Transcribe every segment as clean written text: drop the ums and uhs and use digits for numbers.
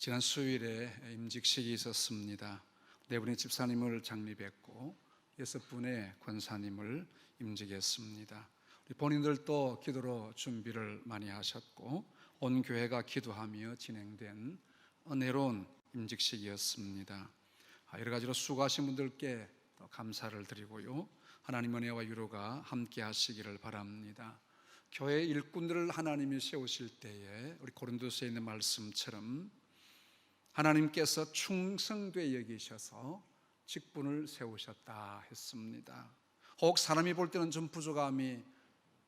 지난 수요일에 임직식이 있었습니다. 4분의 집사님을 장립했고 6분의 권사님을 임직했습니다. 본인들도 기도로 준비를 많이 하셨고 온 교회가 기도하며 진행된 은혜로운 임직식이었습니다. 여러 가지로 수고하신 분들께 감사를 드리고요, 하나님 은혜와 위로가 함께 하시기를 바랍니다. 교회 일꾼들을 하나님이 세우실 때에 우리 고린도서에 있는 말씀처럼 하나님께서 충성되게 여기셔서 직분을 세우셨다 했습니다. 혹 사람이 볼 때는 좀 부족함이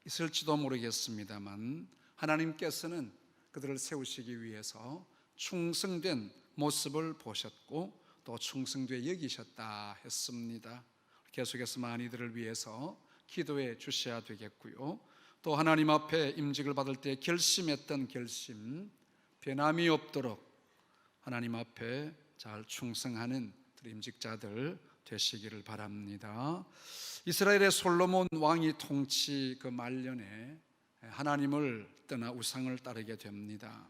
있을지도 모르겠습니다만 하나님께서는 그들을 세우시기 위해서 충성된 모습을 보셨고 또 충성되게 여기셨다 했습니다. 계속해서 많이들을 위해서 기도해 주셔야 되겠고요, 또 하나님 앞에 임직을 받을 때 결심했던 결심 변함이 없도록 하나님 앞에 잘 충성하는 임직자들 되시기를 바랍니다. 이스라엘의 솔로몬 왕이 통치 그 말년에 하나님을 떠나 우상을 따르게 됩니다.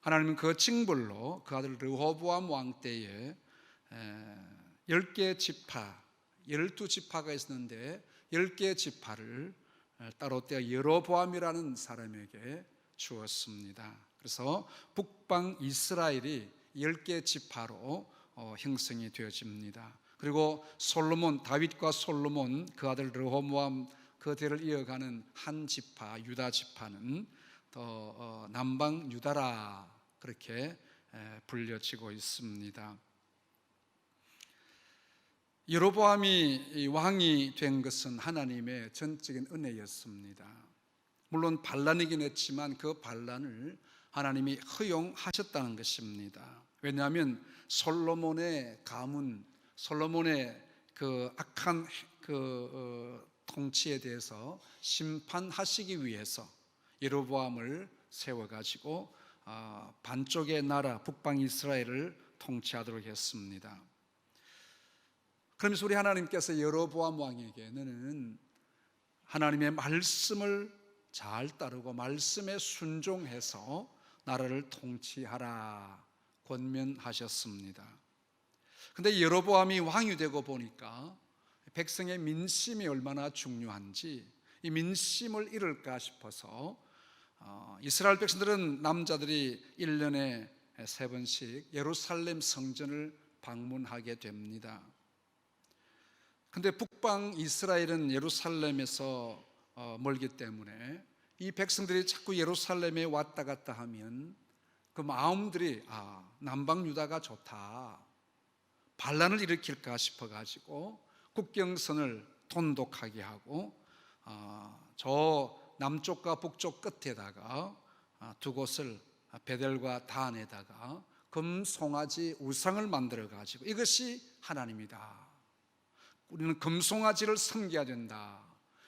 하나님은 그 징벌로 그 아들 르호보암 왕 때에 10개의 지파, 12지파가 있었는데 10개의 지파를 따로 떼어 여로보암이라는 사람에게 주었습니다. 그래서 북방 이스라엘이 10개의 지파로 형성이 되어집니다. 그리고 솔로몬, 다윗과 솔로몬 그 아들 르호보암 그 대를 이어가는 한 지파, 유다 지파는 또 남방 유다라 그렇게 불려지고 있습니다. 여로보암이 왕이 된 것은 하나님의 전적인 은혜였습니다. 물론 반란이긴 했지만 그 반란을 하나님이 허용하셨다는 것입니다. 왜냐하면 솔로몬의 가문, 솔로몬의 그 악한 통치에 대해서 심판하시기 위해서 여로보암을 세워가지고 반쪽의 나라 북방 이스라엘을 통치하도록 했습니다. 그러면서 우리 하나님께서 여로보암 왕에게 너는 하나님의 말씀을 잘 따르고 말씀에 순종해서 나라를 통치하라 권면하셨습니다. 그런데 여로보암이 왕이 되고 보니까 백성의 민심이 얼마나 중요한지 이 민심을 잃을까 싶어서 이스라엘 백성들은 남자들이 1년에 3번씩 예루살렘 성전을 방문하게 됩니다. 그런데 북방 이스라엘은 예루살렘에서 멀기 때문에 이 백성들이 자꾸 예루살렘에 왔다 갔다 하면 그 마음들이 남방 유다가 좋다, 반란을 일으킬까 싶어가지고 국경선을 돈독하게 하고 저 남쪽과 북쪽 끝에다가 두 곳을 베델과 단에다가 금송아지 우상을 만들어가지고 이것이 하나님이다, 우리는 금송아지를 섬겨야 된다,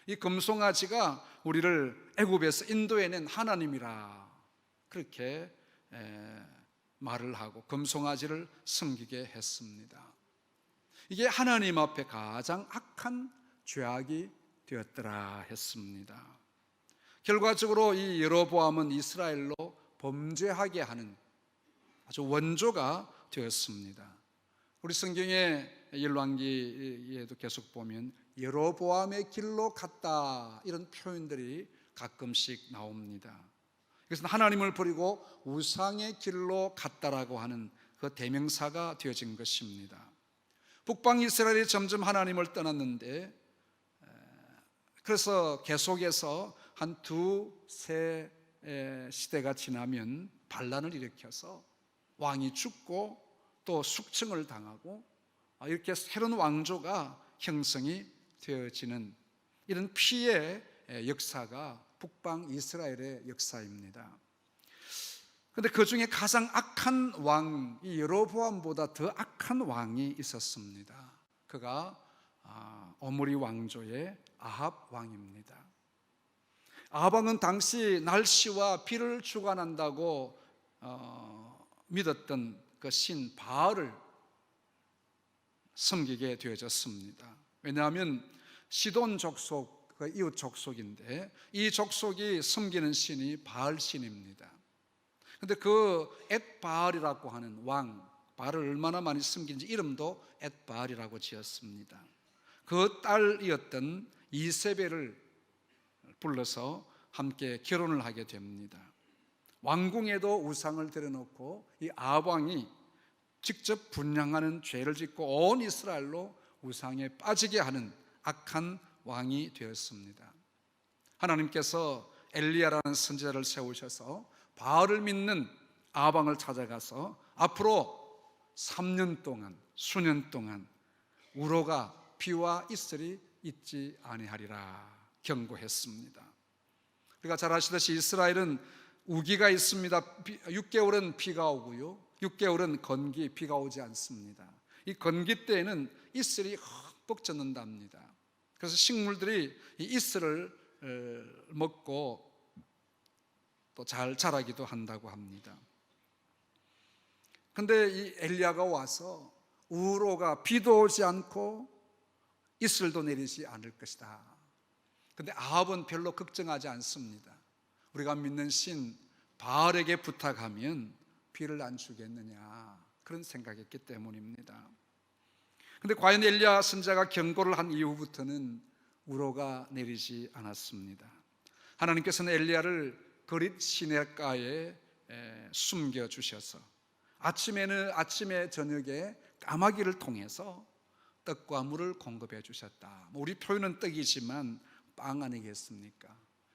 이 금송아지가 우리를 애굽에서 인도해낸 하나님이라 그렇게 말을 하고 금송아지를 섬기게 했습니다. 이게 하나님 앞에 가장 악한 죄악이 되었더라 했습니다. 결과적으로 이 여로보암은 이스라엘로 범죄하게 하는 아주 원조가 되었습니다. 우리 성경의 열왕기에도 계속 보면 여로보암의 길로 갔다 이런 표현들이 가끔씩 나옵니다. 그래서 하나님을 버리고 우상의 길로 갔다라고 하는 그 대명사가 되어진 것입니다. 북방 이스라엘이 점점 하나님을 떠났는데 그래서 계속해서 한 2-3 시대가 지나면 반란을 일으켜서 왕이 죽고 또 숙청을 당하고 이렇게 새로운 왕조가 형성이 되어지는 이런 피해 역사가 북방 이스라엘의 역사입니다. 그런데 그 중에 가장 악한 왕, 이 여로보암보다 더 악한 왕이 있었습니다. 그가 오므리 왕조의 아합 왕입니다. 아합 왕은 당시 날씨와 비를 주관한다고 믿었던 그 신 바알을 섬기게 되어졌습니다. 왜냐하면 시돈 족속, 그 이웃 족속인데 이 족속이 섬기는 신이 바알 신입니다. 근데 그 엣바알이라고 하는 왕, 바알을 얼마나 많이 섬긴지 이름도 엣바알이라고 지었습니다. 그 딸이었던 이세벨을 불러서 함께 결혼을 하게 됩니다. 왕궁에도 우상을 들여놓고 이 아합왕이 직접 분향하는 죄를 짓고 온 이스라엘로 우상에 빠지게 하는 악한 왕이 되었습니다. 하나님께서 엘리야라는 선지자를 세우셔서 바알을 믿는 아합왕을 찾아가서 앞으로 3년 동안, 수년 동안 우로가 비와 이슬이 있지 아니하리라 경고했습니다. 우리가 잘 아시듯이 이스라엘은 우기가 있습니다. 6개월은 비가 오고요, 6개월은 건기, 비가 오지 않습니다. 이 건기 때에는 이슬이 흠뻑 젖는답니다. 그래서 식물들이 이 이슬을 먹고 또 잘 자라기도 한다고 합니다. 근데 이 엘리야가 와서 우로가 비도 오지 않고 이슬도 내리지 않을 것이다. 근데 아합은 별로 걱정하지 않습니다. 우리가 믿는 신 바알에게 부탁하면 비를 안 주겠느냐, 그런 생각했기 때문입니다. 근데 과연 엘리야 선지자가 경고를 한 이후부터는 우로가 내리지 않았습니다. 하나님께서는 엘리야를 그릿 시내가에 숨겨주셔서 아침에 저녁에 까마귀를 통해서 떡과 물을 공급해 주셨다. 우리 표현은 떡이지만 빵 아니겠습니까?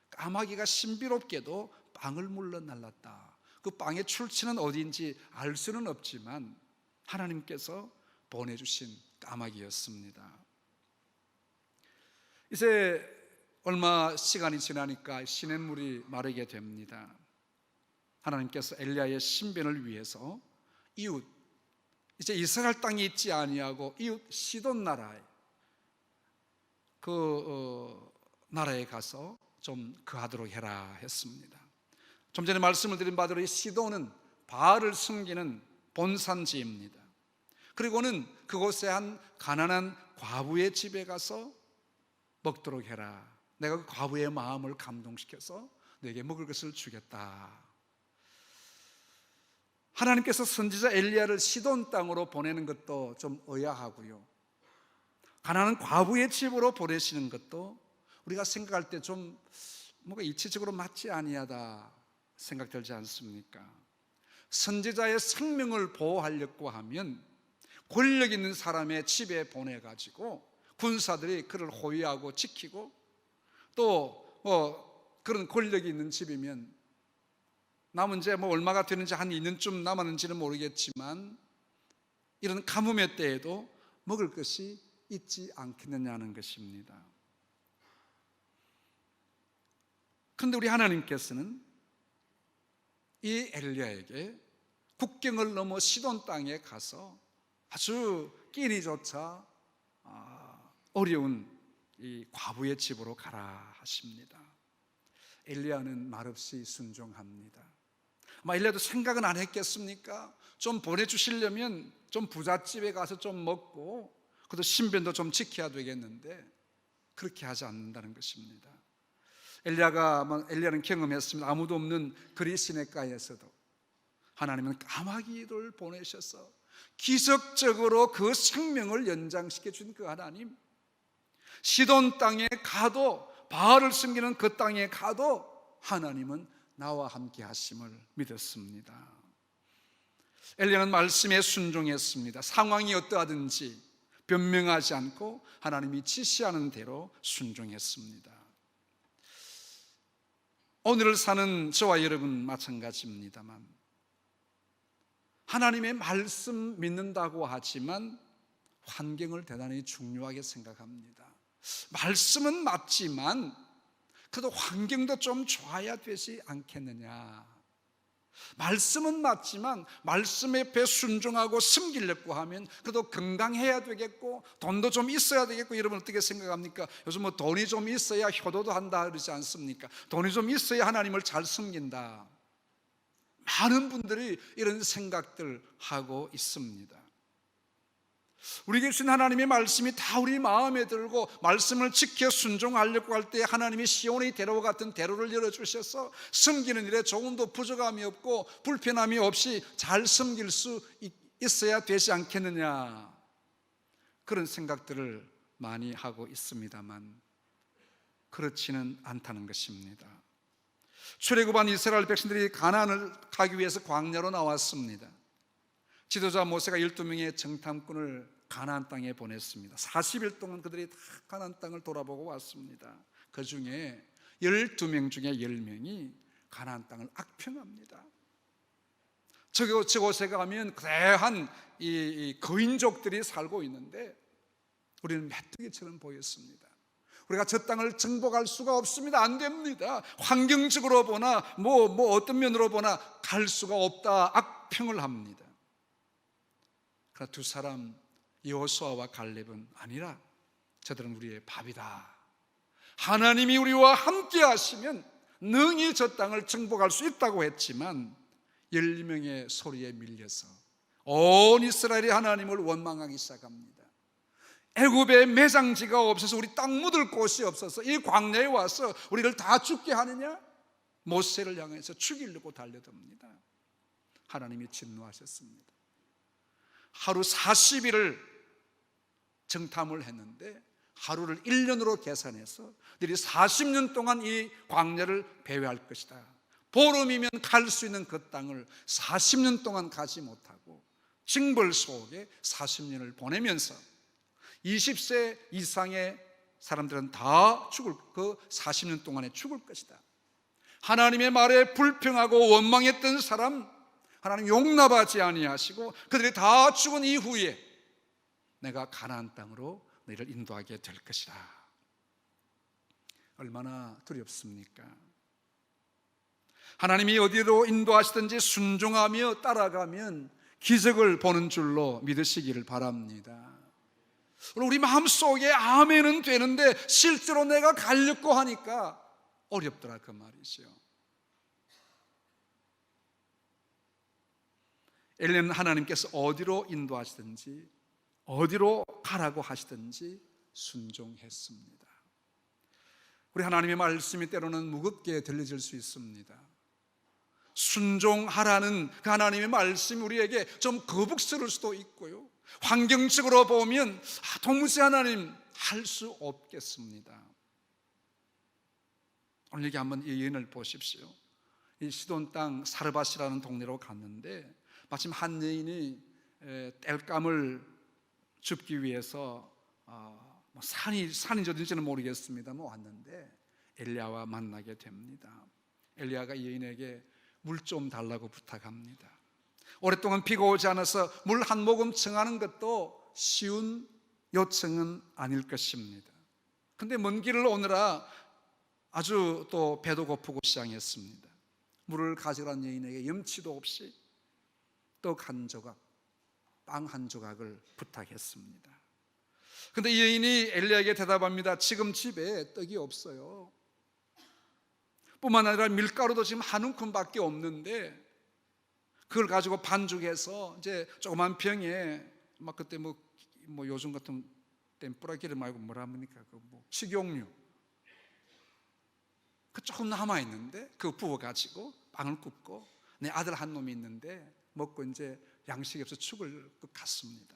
까마귀가 신비롭게도 빵을 물러 날랐다. 그 빵의 출처는 어디인지 알 수는 없지만 하나님께서 보내주신 까마귀였습니다. 이제 얼마 시간이 지나니까 시냇물이 마르게 됩니다. 하나님께서 엘리야의 신변을 위해서 이웃, 이제 이스라엘 땅이 있지 아니하고 이웃 시돈 나라에 나라에 가서 좀 거하도록 해라 했습니다. 좀 전에 말씀을 드린 바대로 이 시돈은 바알을 섬기는 본산지입니다. 그리고는 그곳에 한 가난한 과부의 집에 가서 먹도록 해라. 내가 그 과부의 마음을 감동시켜서 내게 먹을 것을 주겠다. 하나님께서 선지자 엘리야를 시돈 땅으로 보내는 것도 좀 의아하고요, 가난한 과부의 집으로 보내시는 것도 우리가 생각할 때 좀 뭔가 이치적으로 맞지 아니하다 생각 들지 않습니까? 선지자의 생명을 보호하려고 하면 권력 있는 사람의 집에 보내가지고 군사들이 그를 호위하고 지키고, 또 그런 권력이 있는 집이면 남은 지 얼마가 되는지 한 2년쯤 남았는지는 모르겠지만 이런 가뭄의 때에도 먹을 것이 있지 않겠느냐는 것입니다. 그런데 우리 하나님께서는 이 엘리야에게 국경을 넘어 시돈 땅에 가서 아주 끼니조차 어려운 이 과부의 집으로 가라 하십니다. 엘리야는 말없이 순종합니다. 아마 엘리야도 생각은 안 했겠습니까? 좀 보내주시려면 좀 부잣집에 가서 좀 먹고 그래도 신변도 좀 지켜야 되겠는데 그렇게 하지 않는다는 것입니다. 엘리야는 경험했습니다. 아무도 없는 그리 시냇가에서도 하나님은 까마귀를 보내셔서 기적적으로 그 생명을 연장시켜 준 그 하나님, 시돈 땅에 가도, 바알을 섬기는 그 땅에 가도 하나님은 나와 함께 하심을 믿었습니다. 엘리야는 말씀에 순종했습니다. 상황이 어떠하든지 변명하지 않고 하나님이 지시하는 대로 순종했습니다. 오늘을 사는 저와 여러분 마찬가지입니다만 하나님의 말씀 믿는다고 하지만 환경을 대단히 중요하게 생각합니다. 말씀은 맞지만 그래도 환경도 좀 좋아야 되지 않겠느냐. 말씀은 맞지만 말씀 앞에 순종하고 섬기려고 하면 그래도 건강해야 되겠고 돈도 좀 있어야 되겠고, 여러분 어떻게 생각합니까? 요즘 돈이 좀 있어야 효도도 한다 그러지 않습니까? 돈이 좀 있어야 하나님을 잘 섬긴다. 많은 분들이 이런 생각들 하고 있습니다. 우리에게 주신 하나님의 말씀이 다 우리 마음에 들고 말씀을 지켜 순종하려고 할 때 하나님이 시온의 대로와 같은 대로를 열어주셔서 섬기는 일에 조금도 부족함이 없고 불편함이 없이 잘 섬길 수 있어야 되지 않겠느냐, 그런 생각들을 많이 하고 있습니다만 그렇지는 않다는 것입니다. 출애굽한 이스라엘 백성들이 가나안을 가기 위해서 광야로 나왔습니다. 지도자 모세가 12명의 정탐꾼을 가나안 땅에 보냈습니다. 40일 동안 그들이 다 가나안 땅을 돌아보고 왔습니다. 그 중에 12명 중에 10명이 가나안 땅을 악평합니다. 저곳에 가면 거대한 이 거인족들이 살고 있는데 우리는 메뚜기처럼 보였습니다. 우리가 저 땅을 정복할 수가 없습니다. 안 됩니다. 환경적으로 보나 어떤 면으로 보나 갈 수가 없다, 악평을 합니다. 그러나 두 사람 여호수아와 갈렙은 아니라 저들은 우리의 밥이다, 하나님이 우리와 함께 하시면 능히 저 땅을 정복할 수 있다고 했지만 12명의 소리에 밀려서 온 이스라엘이 하나님을 원망하기 시작합니다. 애굽에 매장지가 없어서 우리 땅 묻을 곳이 없어서 이 광야에 와서 우리를 다 죽게 하느냐, 모세를 향해서 죽이려고 달려듭니다. 하나님이 진노하셨습니다. 하루 40일을 정탐을 했는데 하루를 1년으로 계산해서 너희들이 40년 동안 이 광야를 배회할 것이다. 보름이면 갈 수 있는 그 땅을 40년 동안 가지 못하고 징벌 속에 40년을 보내면서 20세 이상의 사람들은 다 죽을, 그 40년 동안에 죽을 것이다. 하나님의 말에 불평하고 원망했던 사람 하나님 용납하지 아니하시고 그들이 다 죽은 이후에 내가 가나안 땅으로 너희를 인도하게 될 것이다. 얼마나 두렵습니까? 하나님이 어디로 인도하시든지 순종하며 따라가면 기적을 보는 줄로 믿으시기를 바랍니다. 우리 마음속에 아멘은 되는데 실제로 내가 가려고 하니까 어렵더라, 그 말이죠. 엘리야는 하나님께서 어디로 인도하시든지 어디로 가라고 하시든지 순종했습니다. 우리 하나님의 말씀이 때로는 무겁게 들려질 수 있습니다. 순종하라는 그 하나님의 말씀이 우리에게 좀 거북스러울 수도 있고요, 환경적으로 보면 도무지 하나님 할 수 없겠습니다. 오늘 여기 한번 이 여인을 보십시오. 이 시돈 땅 사르밧이라는 동네로 갔는데 마침 한 여인이 땔감을 줍기 위해서 산인지 어딘지는 모르겠습니다만 왔는데 엘리야와 만나게 됩니다. 엘리야가 이 여인에게 물 좀 달라고 부탁합니다. 오랫동안 비가 오지 않아서 물 한 모금 청하는 것도 쉬운 요청은 아닐 것입니다. 근데 먼 길을 오느라 아주 또 배도 고프고 시장했습니다. 물을 가져간 여인에게 염치도 없이 떡 한 조각, 빵 한 조각을 부탁했습니다. 근데 이 여인이 엘리야에게 대답합니다. 지금 집에 떡이 없어요. 뿐만 아니라 밀가루도 지금 한 움큼밖에 없는데 그걸 가지고 반죽해서 이제 조그만 병에 막 그때 뭐 요즘 같은 땐뿌라 기름 말고 뭐라 합니까? 식용유 그 조금 남아 있는데 그거 부어 가지고 빵을 굽고 내 아들 한 놈이 있는데 먹고 이제 양식이 없어 죽을 것 같습니다.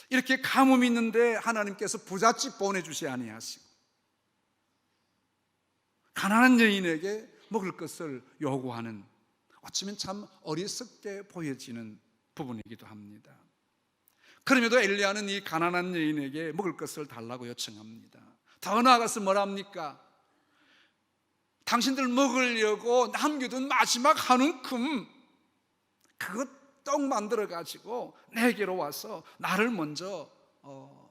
이렇게 가뭄이 있는데 하나님께서 부잣집 보내주시 아니하시고 가난한 여인에게 먹을 것을 요구하는, 어쩌면 참 어리석게 보여지는 부분이기도 합니다. 그럼에도 엘리야는 이 가난한 여인에게 먹을 것을 달라고 요청합니다. 더 나아가서 뭐랍니까? 당신들 먹으려고 남겨둔 마지막 한 움큼 그것 떡 만들어 가지고 내게로 와서 나를 먼저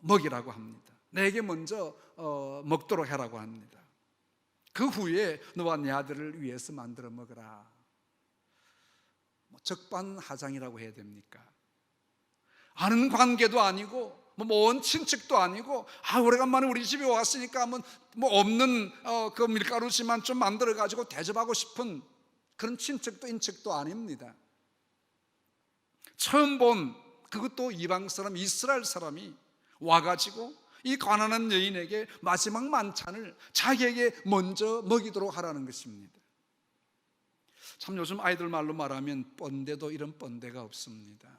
먹이라고 합니다. 내게 먼저 먹도록 해라고 합니다. 그 후에 너와 내 아들을 위해서 만들어 먹으라. 적반하장이라고 해야 됩니까? 아는 관계도 아니고 먼 친척도 아니고 오래간만에 우리 집에 왔으니까 없는 그 밀가루지만 좀 만들어 가지고 대접하고 싶은 그런 친척도 인척도 아닙니다. 처음 본 그것도 이방 사람, 이스라엘 사람이 와가지고 이 가난한 여인에게 마지막 만찬을 자기에게 먼저 먹이도록 하라는 것입니다. 참 요즘 아이들 말로 말하면 뻔데도 이런 뻔데가 없습니다.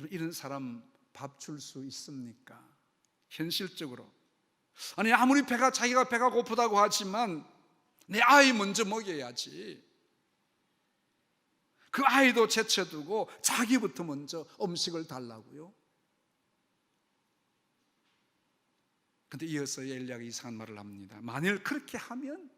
이런 사람 밥 줄 수 있습니까? 현실적으로. 아니 아무리 자기가 배가 고프다고 하지만 내 아이 먼저 먹여야지. 그 아이도 제쳐두고 자기부터 먼저 음식을 달라고요. 근데 이어서 엘리야가 이상한 말을 합니다. 만일 그렇게 하면,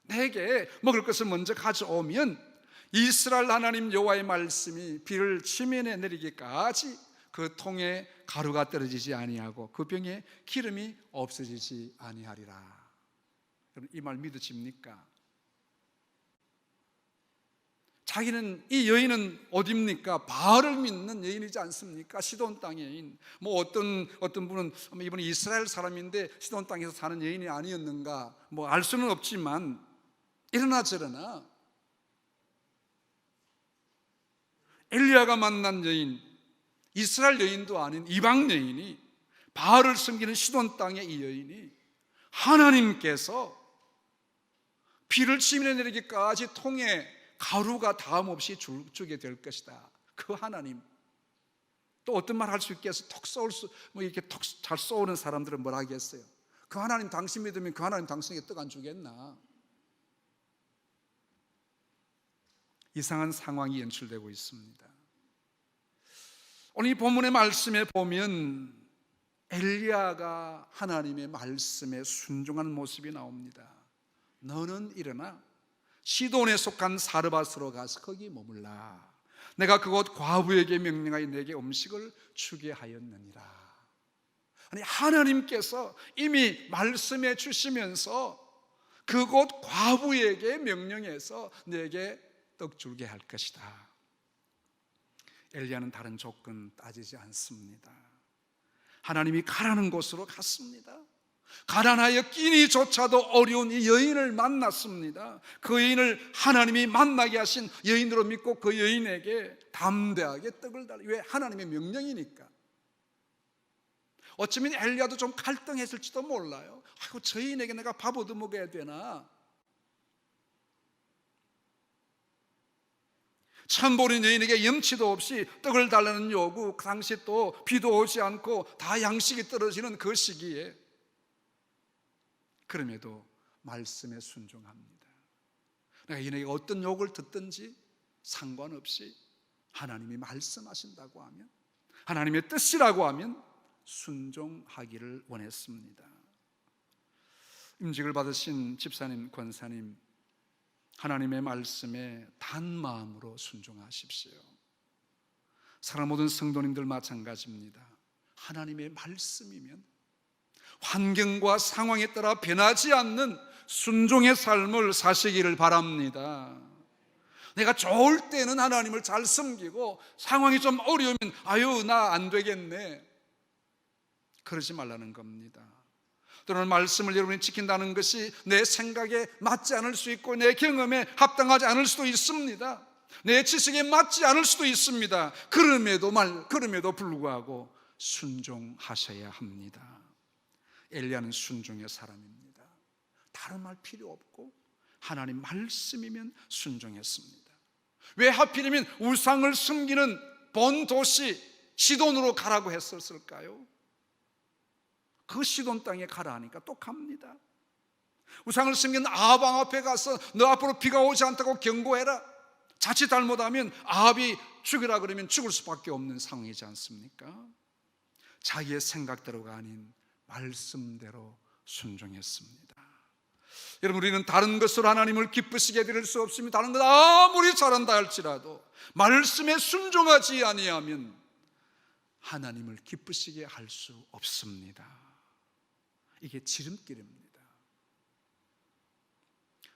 내게 먹을 것을 먼저 가져오면 이스라엘 하나님 여호와의 말씀이 비를 지면에 내리기까지 그 통에 가루가 떨어지지 아니하고 그 병에 기름이 없어지지 아니하리라. 이 말 믿으십니까? 자기는, 이 여인은 어디입니까? 바알을 믿는 여인이지 않습니까? 시돈 땅의 여인. 뭐 어떤 분은 이번에 이스라엘 사람인데 시돈 땅에서 사는 여인이 아니었는가, 뭐 알 수는 없지만, 이러나 저러나 엘리야가 만난 여인, 이스라엘 여인도 아닌 이방 여인이, 바알을 섬기는 시돈 땅의 이 여인이 하나님께서 비를 지면에 내리기까지 통에 가루가 다음 없이 주게 될 것이다. 그 하나님. 또 어떤 말 할 수 있겠어? 이렇게 톡 잘 쏘는 사람들은 뭐라 하겠어요? 그 하나님 당신 믿으면 그 하나님 당신에게 떡 안 주겠나? 이상한 상황이 연출되고 있습니다. 오늘 이 본문의 말씀에 보면 엘리야가 하나님의 말씀에 순종한 모습이 나옵니다. 너는 일어나 시돈에 속한 사르밧으로 가서 거기 머물라. 내가 그곳 과부에게 명령하여 내게 음식을 주게 하였느니라. 아니 하나님께서 이미 말씀해 주시면서 그곳 과부에게 명령해서 내게 떡 줄게 할 것이다. 엘리야는 다른 조건 따지지 않습니다. 하나님이 가라는 곳으로 갔습니다. 가난하여 끼니조차도 어려운 이 여인을 만났습니다. 그 여인을 하나님이 만나게 하신 여인으로 믿고 그 여인에게 담대하게 떡을 달라. 왜? 하나님의 명령이니까. 어쩌면 엘리야도 좀 갈등했을지도 몰라요. 아이고, 저 여인에게 내가 밥 얻어 먹어야 되나? 처음 보는 여인에게 염치도 없이 떡을 달라는 요구, 그 당시 또 비도 오지 않고 다 양식이 떨어지는 그 시기에, 그럼에도 말씀에 순종합니다. 내가 이에게 어떤 욕을 듣든지 상관없이 하나님이 말씀하신다고 하면, 하나님의 뜻이라고 하면 순종하기를 원했습니다. 임직을 받으신 집사님, 권사님, 하나님의 말씀에 단 마음으로 순종하십시오. 사랑 모든 성도님들 마찬가지입니다. 하나님의 말씀이면 환경과 상황에 따라 변하지 않는 순종의 삶을 사시기를 바랍니다. 내가 좋을 때는 하나님을 잘 섬기고 상황이 좀 어려우면 아유 나 안 되겠네, 그러지 말라는 겁니다. 또는 말씀을 여러분이 지킨다는 것이 내 생각에 맞지 않을 수 있고 내 경험에 합당하지 않을 수도 있습니다. 내 지식에 맞지 않을 수도 있습니다. 그럼에도 불구하고 순종하셔야 합니다. 엘리야는 순종의 사람입니다. 다른 말 필요 없고 하나님 말씀이면 순종했습니다. 왜 하필이면 우상을 섬기는 본 도시 시돈으로 가라고 했었을까요? 그 시돈 땅에 가라 하니까 또 갑니다. 우상을 섬기는 아합 앞에 가서 너 앞으로 비가 오지 않다고 경고해라. 자칫 잘못하면 아합이 죽으라 그러면 죽을 수밖에 없는 상황이지 않습니까? 자기의 생각대로가 아닌 말씀대로 순종했습니다. 여러분, 우리는 다른 것으로 하나님을 기쁘시게 드릴 수 없습니다. 다른 것 아무리 잘한다 할지라도 말씀에 순종하지 아니하면 하나님을 기쁘시게 할 수 없습니다. 이게 지름길입니다.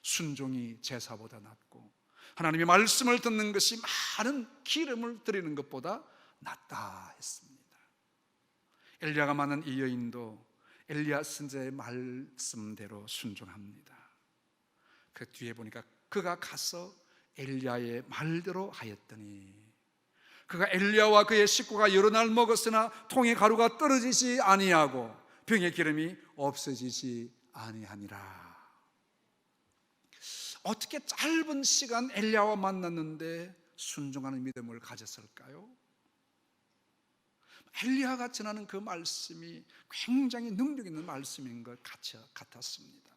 순종이 제사보다 낫고 하나님의 말씀을 듣는 것이 많은 기름을 드리는 것보다 낫다 했습니다. 엘리야가 만난 이 여인도 엘리야 선지자의 말씀대로 순종합니다. 그 뒤에 보니까 그가 가서 엘리야의 말대로 하였더니 그가 엘리야와 그의 식구가 여러 날 먹었으나 통의 가루가 떨어지지 아니하고 병의 기름이 없어지지 아니하니라. 어떻게 짧은 시간 엘리야와 만났는데 순종하는 믿음을 가졌을까요? 엘리야가 전하는 그 말씀이 굉장히 능력 있는 말씀인 것 같았습니다.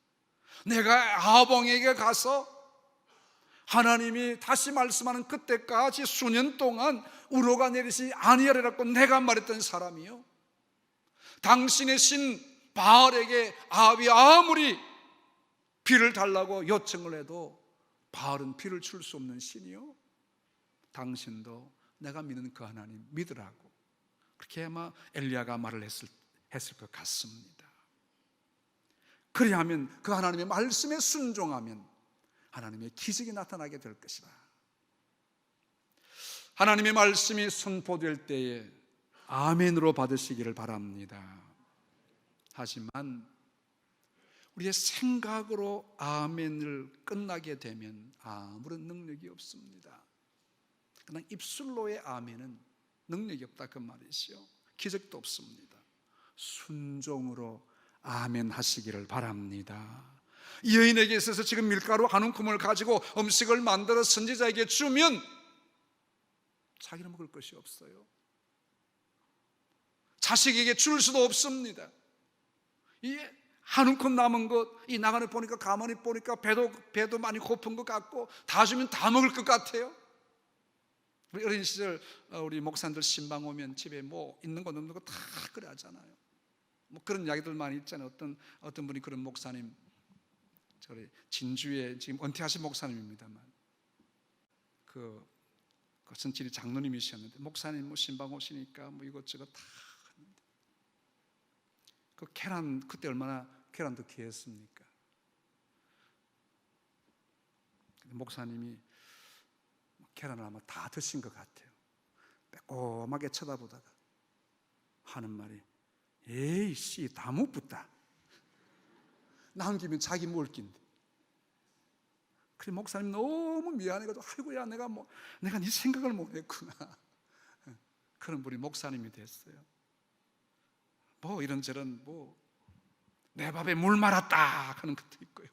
내가 아합왕에게 가서 하나님이 다시 말씀하는 그때까지 수년 동안 우로가 내리지 아니하리라고 내가 말했던 사람이요, 당신의 신 바알에게 아합이 아무리 비를 달라고 요청을 해도 바알은 비를 줄 수 없는 신이요, 당신도 내가 믿는 그 하나님 믿으라고, 그렇게 아마 엘리야가 말을 했을 것 같습니다. 그리하면 그 하나님의 말씀에 순종하면 하나님의 기적이 나타나게 될 것이다. 하나님의 말씀이 선포될 때에 아멘으로 받으시기를 바랍니다. 하지만 우리의 생각으로 아멘을 끝나게 되면 아무런 능력이 없습니다. 그냥 입술로의 아멘은 능력이 없다 그 말이시요, 기적도 없습니다. 순종으로 아멘 하시기를 바랍니다. 이 여인에게 있어서 지금 밀가루 한 움큼을 가지고 음식을 만들어 선지자에게 주면 자기는 먹을 것이 없어요. 자식에게 줄 수도 없습니다. 이 한 움큼 남은 것, 이 나가는 보니까 가만히 보니까 배도 많이 고픈 것 같고 다 주면 다 먹을 것 같아요. 우리 어린 시절 우리 목사님들 신방 오면 집에 뭐 있는 거 없는 거 다 그래 하잖아요. 뭐 그런 이야기들 많이 있잖아요. 어떤 분이 그런 목사님, 저희 진주에 지금 은퇴하신 목사님입니다만 그 선질이 장로님이셨는데 목사님 뭐 신방 오시니까 뭐 이것저것 다 하는데 그 계란, 그때 얼마나 계란도 귀했습니까? 목사님이 계란을 아마 다 드신 것 같아요. 빼꼼하게 쳐다보다가 하는 말이, 에이씨 다 못 붙다. 남기면 자기 먹을 낀데. 그래 목사님 너무 미안해가지고, 아이고야 내가 네 생각을 못했구나. 그런 분이 목사님이 됐어요. 뭐 이런저런 내 밥에 물 말았다 하는 것도 있고요.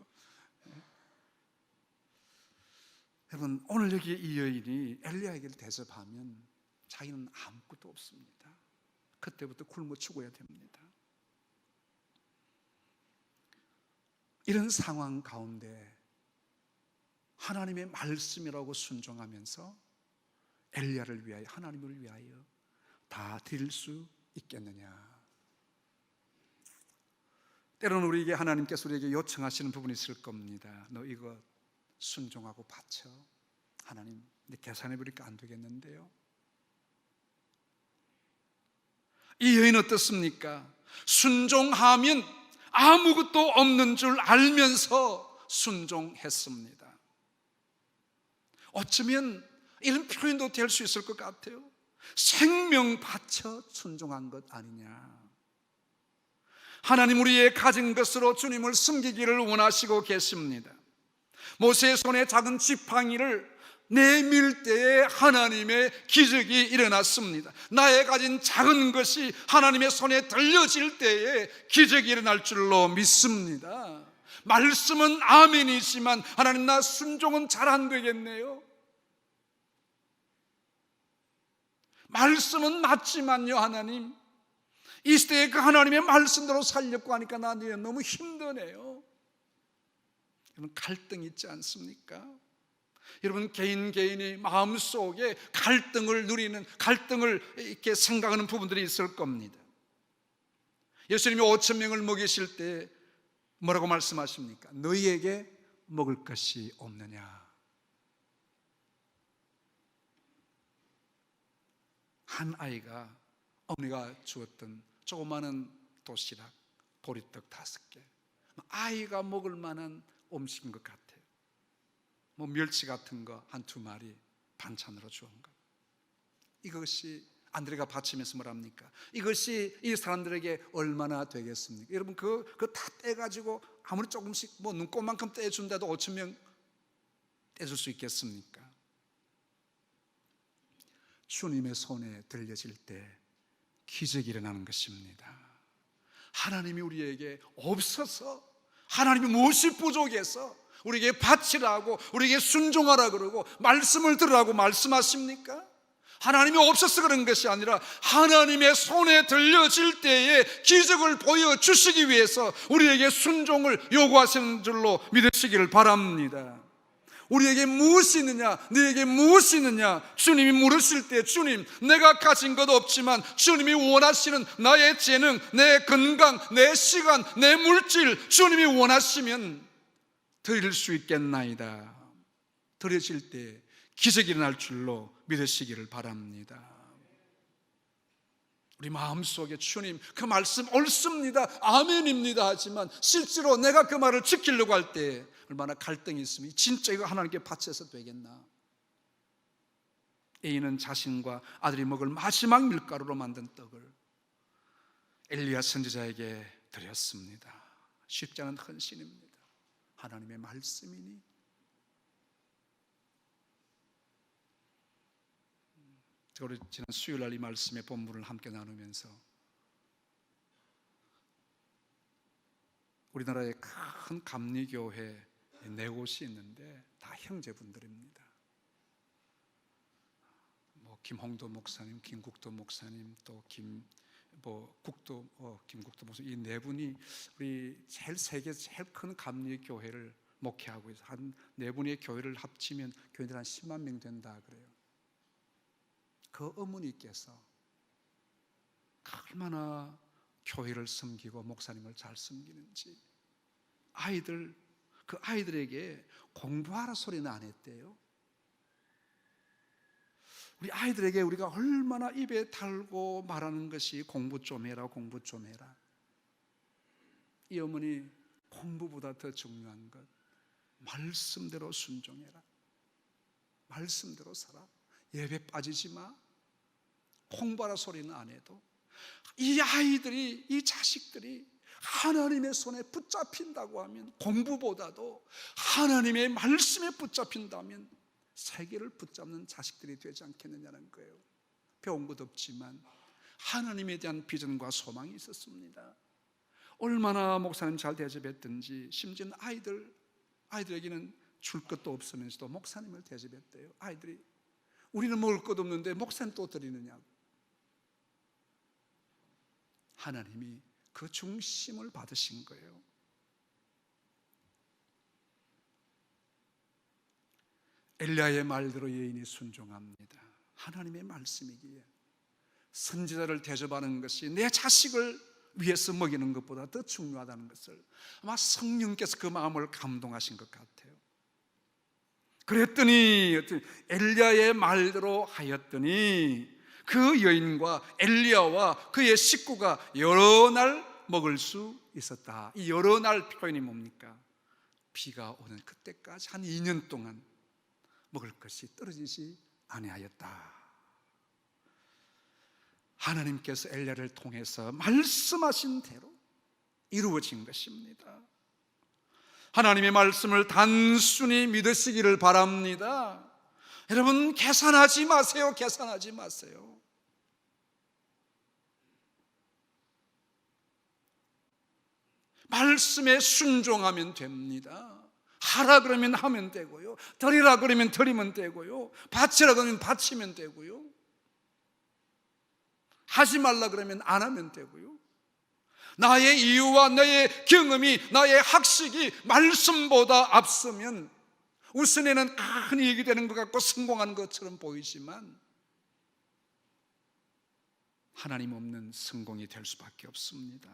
여러분, 오늘 여기 이 여인이 엘리야에게 대접하면 자기는 아무것도 없습니다. 그때부터 굶어 죽어야 됩니다. 이런 상황 가운데 하나님의 말씀이라고 순종하면서 엘리야를 위하여, 하나님을 위하여 다 드릴 수 있겠느냐? 때로는 우리에게 하나님께서 우리에게 요청하시는 부분이 있을 겁니다. 너 이거 순종하고 바쳐. 하나님, 내 계산해 보니까 안 되겠는데요. 이 여인 어떻습니까? 순종하면 아무것도 없는 줄 알면서 순종했습니다. 어쩌면 이런 표현도 될 수 있을 것 같아요. 생명 바쳐 순종한 것 아니냐. 하나님 우리의 가진 것으로 주님을 섬기기를 원하시고 계십니다. 모세의 손에 작은 지팡이를 내밀 때에 하나님의 기적이 일어났습니다. 나의 가진 작은 것이 하나님의 손에 들려질 때에 기적이 일어날 줄로 믿습니다. 말씀은 아멘이지만 하나님, 나 순종은 잘 안 되겠네요. 말씀은 맞지만요, 하나님, 이 시대에 그 하나님의 말씀대로 살려고 하니까 나 너무 힘드네요. 여러분, 갈등이 있지 않습니까? 여러분, 개인이 마음속에 갈등을 누리는, 갈등을 이렇게 생각하는 부분들이 있을 겁니다. 예수님이 5,000명을 먹이실 때 뭐라고 말씀하십니까? 너희에게 먹을 것이 없느냐? 한 아이가 어머니가 주었던 조그마한 도시락, 보리떡 5개, 아이가 먹을 만한 음식인 것 같아요. 멸치 같은 거 한 2마리 반찬으로 주은 것. 이것이 안드레가 받치면서 뭐랍니까? 이것이 이 사람들에게 얼마나 되겠습니까? 여러분, 그거 다 떼가지고 아무리 조금씩 눈곱만큼 떼준다도 5,000명 떼줄 수 있겠습니까? 주님의 손에 들려질 때 기적이 일어나는 것입니다. 하나님이 우리에게 없어서, 하나님이 무엇이 부족해서 우리에게 바치라고, 우리에게 순종하라 그러고 말씀을 들으라고 말씀하십니까? 하나님이 없어서 그런 것이 아니라 하나님의 손에 들려질 때에 기적을 보여주시기 위해서 우리에게 순종을 요구하시는 줄로 믿으시기를 바랍니다. 우리에게 무엇이 있느냐, 너에게 무엇이 있느냐, 주님이 물으실 때, 주님, 내가 가진 것 없지만 주님이 원하시는 나의 재능, 내 건강, 내 시간, 내 물질, 주님이 원하시면 드릴 수 있겠나이다. 드려질 때 기적이 일어날 줄로 믿으시기를 바랍니다. 우리 마음속에 주님, 그 말씀 옳습니다, 아멘입니다 하지만 실제로 내가 그 말을 지키려고 할 때 얼마나 갈등이 있으면 진짜 이거 하나님께 바쳐서 되겠나? A는 자신과 아들이 먹을 마지막 밀가루로 만든 떡을 엘리야 선지자에게 드렸습니다. 쉽지 않은 헌신입니다. 하나님의 말씀이니 우리 지난 수요일날 이 말씀의 본문을 함께 나누면서 우리나라의 큰 감리교회 네 곳이 있는데 다 형제분들입니다. 김홍도 목사님, 김국도 목사님, 또 김국도 목사님, 이 네 분이 우리 세계 제일 큰 감리교회를 목회하고 있어요. 한 네 분의 교회를 합치면 교인들 한 10만 명 된다 그래요. 그 어머니께서 얼마나 교회를 섬기고 목사님을 잘 섬기는지 그 아이들에게 공부하라 소리는 안 했대요. 우리 아이들에게 우리가 얼마나 입에 달고 말하는 것이 공부 좀 해라, 공부 좀 해라. 이 어머니 공부보다 더 중요한 것, 말씀대로 순종해라, 말씀대로 살아, 예배 빠지지 마, 공부하라 소리는 안 해도 이 아이들이, 이 자식들이 하나님의 손에 붙잡힌다고 하면, 공부보다도 하나님의 말씀에 붙잡힌다면 세계를 붙잡는 자식들이 되지 않겠느냐는 거예요. 배운 것 없지만 하나님에 대한 비전과 소망이 있었습니다. 얼마나 목사님 잘 대접했든지, 심지어는 아이들에게는 줄 것도 없으면서도 목사님을 대접했대요. 아이들이 우리는 먹을 것 없는데 목사님 또 드리느냐고. 하나님이 그 중심을 받으신 거예요. 엘리야의 말대로 여인이 순종합니다. 하나님의 말씀이기에 선지자를 대접하는 것이 내 자식을 위해서 먹이는 것보다 더 중요하다는 것을 아마 성령께서 그 마음을 감동하신 것 같아요. 그랬더니 엘리야의 말대로 하였더니 그 여인과 엘리야와 그의 식구가 여러 날 먹을 수 있었다. 이 여러 날 표현이 뭡니까? 비가 오는 그때까지 한 2년 동안 먹을 것이 떨어지지 아니하였다. 하나님께서 엘리야를 통해서 말씀하신 대로 이루어진 것입니다. 하나님의 말씀을 단순히 믿으시기를 바랍니다. 여러분, 계산하지 마세요. 계산하지 마세요. 말씀에 순종하면 됩니다. 하라 그러면 하면 되고요, 드리라 그러면 드리면 되고요, 바치라 그러면 바치면 되고요, 하지 말라 그러면 안 하면 되고요. 나의 이유와 나의 경험이, 나의 학식이 말씀보다 앞서면 우선에는 큰 이익이 되는 것 같고 성공한 것처럼 보이지만 하나님 없는 성공이 될 수밖에 없습니다.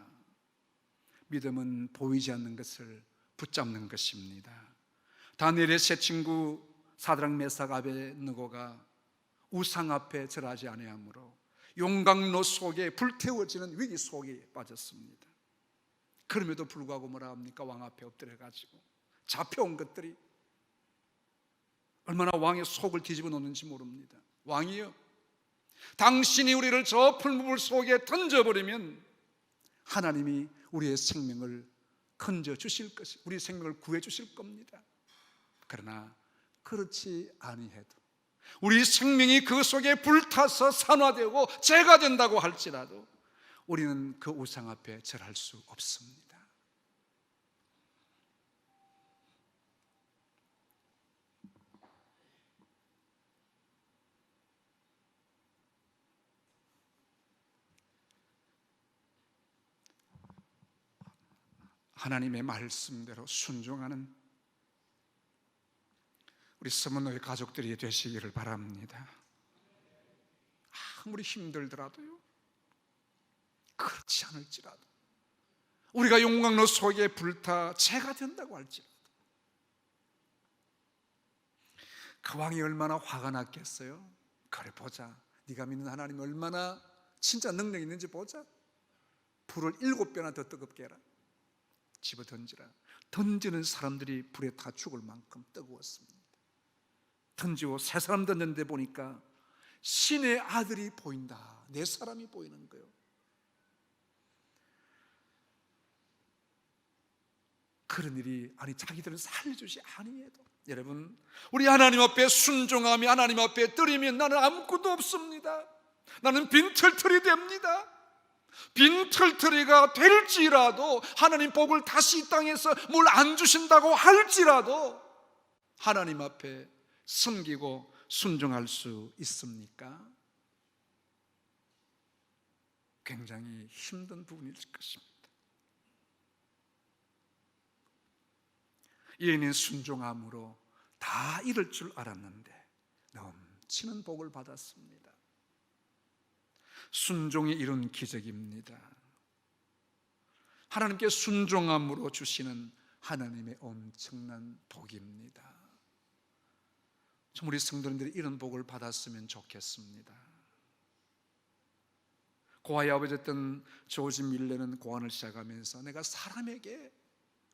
믿음은 보이지 않는 것을 붙잡는 것입니다. 다니엘의 세 친구 사드락 메삭 아벳느고가 우상 앞에 절하지 아니하므로 용광로 속에 불태워지는 위기 속에 빠졌습니다. 그럼에도 불구하고 뭐라 합니까? 왕 앞에 엎드려가지고 잡혀온 것들이 얼마나 왕의 속을 뒤집어 놓는지 모릅니다. 왕이여, 당신이 우리를 저 풀무불 속에 던져버리면 하나님이 우리의 생명을 건져 주실 것이, 우리 생명을 구해 주실 겁니다. 그러나 그렇지 아니해도, 우리 생명이 그 속에 불타서 산화되고 재가 된다고 할지라도 우리는 그 우상 앞에 절할 수 없습니다. 하나님의 말씀대로 순종하는 우리 서문노예 가족들이 되시기를 바랍니다. 아무리 힘들더라도요, 그렇지 않을지라도, 우리가 용광로 속에 불타 재가 된다고 할지라도, 그 왕이 얼마나 화가 났겠어요. 그래 보자, 네가 믿는 하나님이 얼마나 진짜 능력 있는지 보자. 불을 7배나 더 뜨겁게 해라. 집어 던지라. 던지는 사람들이 불에 다 죽을 만큼 뜨거웠습니다. 던지고 세 사람 던졌는데 보니까 신의 아들이 보인다. 네 사람이 보이는 거예요. 그런 일이, 아니 자기들은 살려주지 아니해도, 여러분, 우리 하나님 앞에 순종하며 하나님 앞에 드리면 나는 아무것도 없습니다. 나는 빈털터리 됩니다. 빈털터리가 될지라도, 하나님 복을 다시 이 땅에서 뭘 안 주신다고 할지라도 하나님 앞에 섬기고 순종할 수 있습니까? 굉장히 힘든 부분일 것입니다. 여인의 순종함으로 다 이룰 줄 알았는데 넘치는 복을 받았습니다. 순종이 이룬 기적입니다. 하나님께 순종함으로 주시는 하나님의 엄청난 복입니다. 좀 우리 성도님들이 이런 복을 받았으면 좋겠습니다. 고아의 아버지였던 조지 밀레는 고안을 시작하면서 내가 사람에게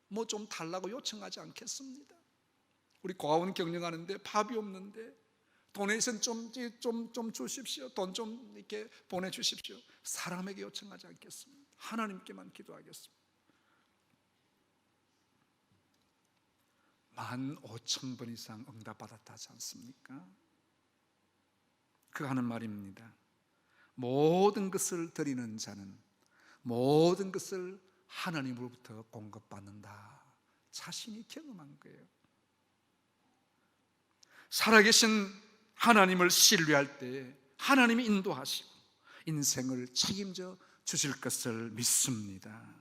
뭐 좀 달라고 요청하지 않겠습니다. 우리 고아원 경영하는데 밥이 없는데 도네이션 좀 주십시오. 돈 좀 이렇게 보내주십시오. 사람에게 요청하지 않겠습니다. 하나님께만 기도하겠습니다. 15,000번 이상 응답받았다 하지 않습니까? 그가 하는 말입니다. 모든 것을 드리는 자는 모든 것을 하나님으로부터 공급받는다. 자신이 경험한 거예요. 살아계신 하나님을 신뢰할 때 하나님이 인도하시고 인생을 책임져 주실 것을 믿습니다.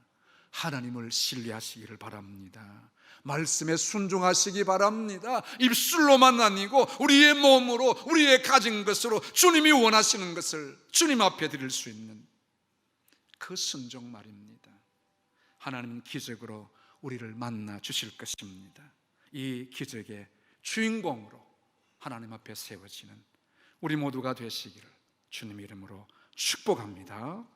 하나님을 신뢰하시기를 바랍니다. 말씀에 순종하시기 바랍니다. 입술로만 아니고 우리의 몸으로, 우리의 가진 것으로 주님이 원하시는 것을 주님 앞에 드릴 수 있는 그 순종 말입니다. 하나님은 기적으로 우리를 만나 주실 것입니다. 이 기적의 주인공으로 하나님 앞에 세워지는 우리 모두가 되시기를 주님 이름으로 축복합니다.